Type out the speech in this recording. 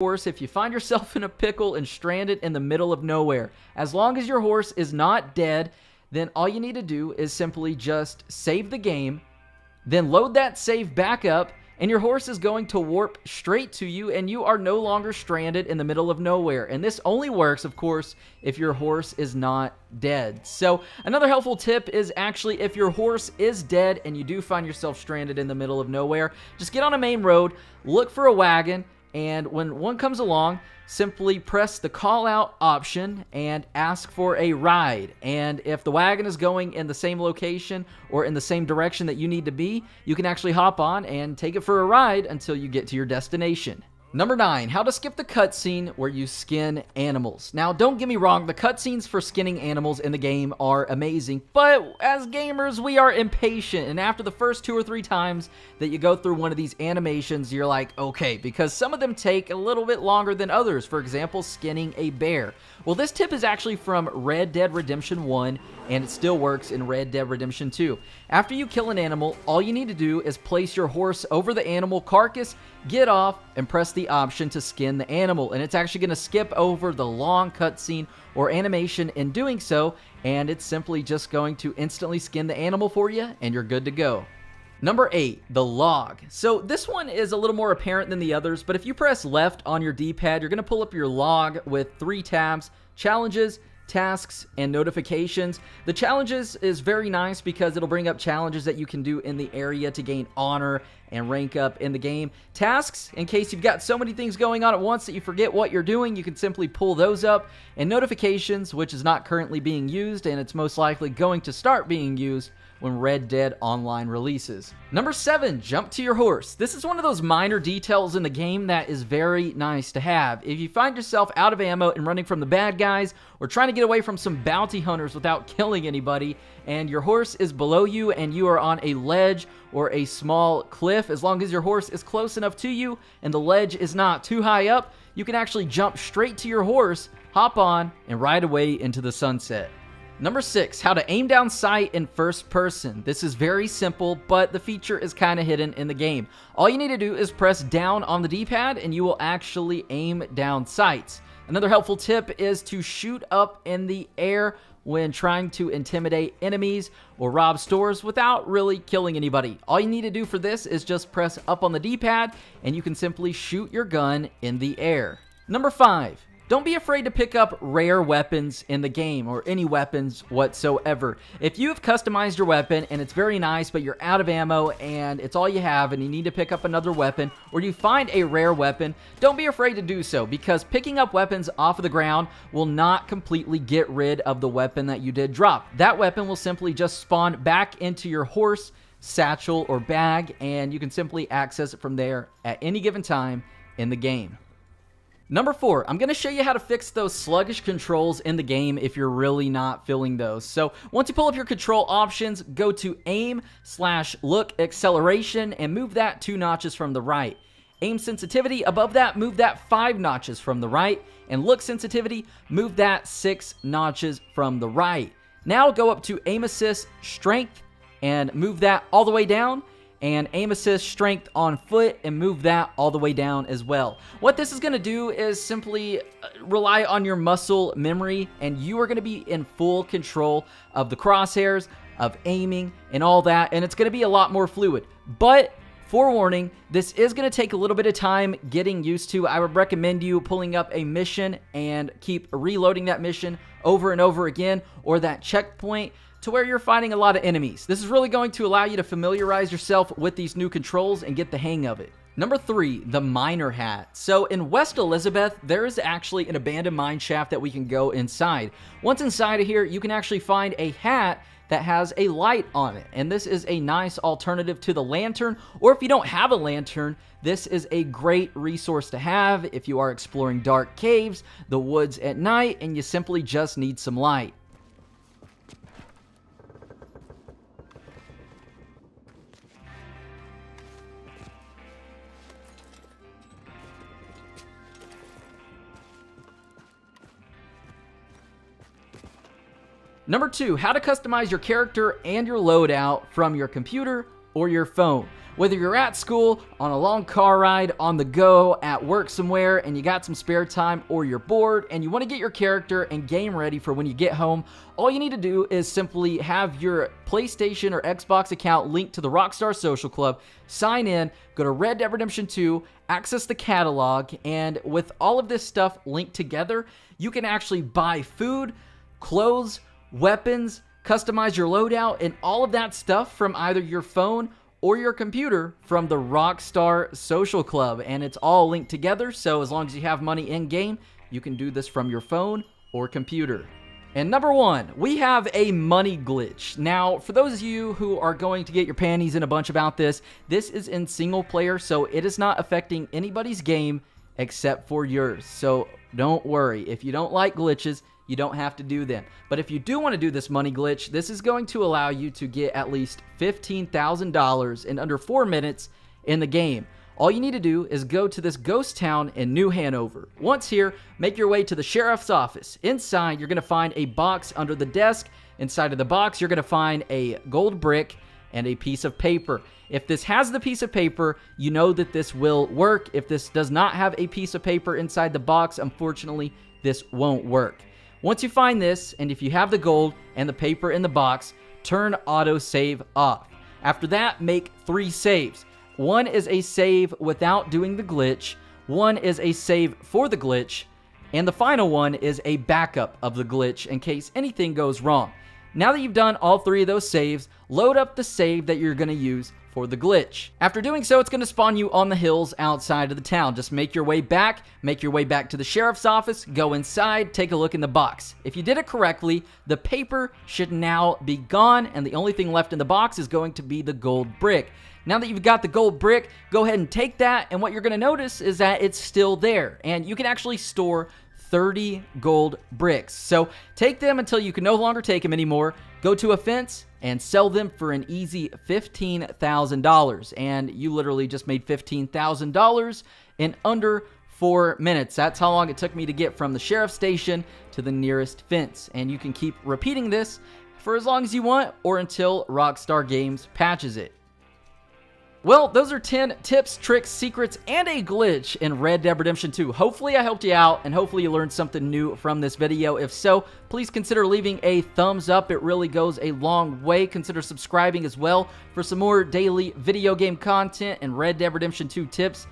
horse if you find yourself in a pickle and stranded in the middle of nowhere. As long as your horse is not dead, then all you need to do is simply just save the game, then load that save back up, and your horse is going to warp straight to you, and you are no longer stranded in the middle of nowhere. And this only works, of course, if your horse is not dead. So another helpful tip is actually if your horse is dead and you do find yourself stranded in the middle of nowhere, just get on a main road, look for a wagon, and when one comes along, simply press the call out option and ask for a ride. And if the wagon is going in the same location or in the same direction that you need to be, you can actually hop on and take it for a ride until you get to your destination. Number 9, how to skip the cutscene where you skin animals. Now, don't get me wrong, the cutscenes for skinning animals in the game are amazing, but as gamers, we are impatient, and after the first 2 or 3 times that you go through one of these animations, you're like, okay, because some of them take a little bit longer than others. For example, skinning a bear. Well, this tip is actually from Red Dead Redemption 1, and it still works in Red Dead Redemption 2. After you kill an animal, all you need to do is place your horse over the animal carcass, get off, and press the option to skin the animal. And it's actually going to skip over the long cutscene or animation in doing so, and it's simply just going to instantly skin the animal for you, and you're good to go. Number 8, the log. So this one is a little more apparent than the others, but if you press left on your D-pad, you're going to pull up your log with 3 tabs: challenges, tasks, and notifications. The challenges is very nice because it'll bring up challenges that you can do in the area to gain honor and rank up in the game. Tasks, in case you've got so many things going on at once that you forget what you're doing, you can simply pull those up. And notifications, which is not currently being used, and it's most likely going to start being used when Red Dead Online releases. Number 7, jump to your horse. This is one of those minor details in the game that is very nice to have. If you find yourself out of ammo and running from the bad guys, or trying to get away from some bounty hunters without killing anybody, and your horse is below you and you are on a ledge or a small cliff, as long as your horse is close enough to you and the ledge is not too high up, you can actually jump straight to your horse, hop on, and ride away into the sunset. Number 6, how to aim down sight in first person. This is very simple, but the feature is kind of hidden in the game. All you need to do is press down on the D-pad and you will actually aim down sights. Another helpful tip is to shoot up in the air when trying to intimidate enemies or rob stores without really killing anybody. All you need to do for this is just press up on the D-pad and you can simply shoot your gun in the air. Number 5. Don't be afraid to pick up rare weapons in the game, or any weapons whatsoever. If you have customized your weapon and it's very nice, but you're out of ammo and it's all you have and you need to pick up another weapon, or you find a rare weapon, don't be afraid to do so, because picking up weapons off of the ground will not completely get rid of the weapon that you did drop. That weapon will simply just spawn back into your horse, satchel, or bag, and you can simply access it from there at any given time in the game. Number 4, I'm going to show you how to fix those sluggish controls in the game if you're really not feeling those. So once you pull up your control options, go to aim/look acceleration and move that 2 notches from the right. Aim sensitivity, above that, move that 5 notches from the right. And look sensitivity, move that 6 notches from the right. Now go up to aim assist strength and move that all the way down. And aim assist strength on foot and move that all the way down as well. What this is going to do is simply rely on your muscle memory, and you are going to be in full control of the crosshairs, of aiming, and all that, and it's going to be a lot more fluid. But forewarning, this is going to take a little bit of time getting used to. I would recommend you pulling up a mission and keep reloading that mission over and over again, or that checkpoint, to where you're fighting a lot of enemies. This is really going to allow you to familiarize yourself with these new controls and get the hang of it. Number 3, the miner hat. So in West Elizabeth, there is actually an abandoned mine shaft that we can go inside. Once inside of here, you can actually find a hat that has a light on it. And this is a nice alternative to the lantern, or if you don't have a lantern, this is a great resource to have if you are exploring dark caves, the woods at night, and you simply just need some light. Number 2, how to customize your character and your loadout from your computer or your phone. Whether you're at school, on a long car ride, on the go, at work somewhere, and you got some spare time, or you're bored and you want to get your character and game ready for when you get home, all you need to do is simply have your PlayStation or Xbox account linked to the Rockstar Social Club, sign in, go to Red Dead Redemption 2, access the catalog, and with all of this stuff linked together, you can actually buy food, clothes, weapons, customize your loadout, and all of that stuff from either your phone or your computer from the Rockstar Social Club. And it's all linked together, so as long as you have money in-game, you can do this from your phone or computer. And number one, we have a money glitch. Now, for those of you who are going to get your panties in a bunch about this, this is in single player, so it is not affecting anybody's game except for yours. So don't worry. If you don't like glitches, you don't have to do them. But if you do want to do this money glitch, this is going to allow you to get at least $15,000 in under 4 minutes in the game. All you need to do is go to this ghost town in New Hanover. Once here, make your way to the sheriff's office. Inside, you're going to find a box under the desk. Inside of the box, you're going to find a gold brick and a piece of paper. If this has the piece of paper, you know that this will work. If this does not have a piece of paper inside the box, unfortunately, this won't work. Once you find this, and if you have the gold and the paper in the box, turn autosave off. After that, make 3 saves. One is a save without doing the glitch, one is a save for the glitch, and the final one is a backup of the glitch in case anything goes wrong. Now that you've done all 3 of those saves, load up the save that you're going to use for the glitch. After doing so, it's going to spawn you on the hills outside of the town. Just make your way back to the sheriff's office, go inside, take a look in the box. If you did it correctly, the paper should now be gone, and the only thing left in the box is going to be the gold brick. Now that you've got the gold brick, go ahead and take that, and what you're going to notice is that it's still there, and you can actually store 30 gold bricks. So take them until you can no longer take them anymore, go to a fence, and sell them for an easy $15,000. And you literally just made $15,000 in under 4 minutes. That's how long it took me to get from the sheriff's station to the nearest fence. And you can keep repeating this for as long as you want or until Rockstar Games patches it. Well, those are 10 tips, tricks, secrets, and a glitch in Red Dead Redemption 2. Hopefully I helped you out, and hopefully you learned something new from this video. If so, please consider leaving a thumbs up. It really goes a long way. Consider subscribing as well for some more daily video game content and Red Dead Redemption 2 tips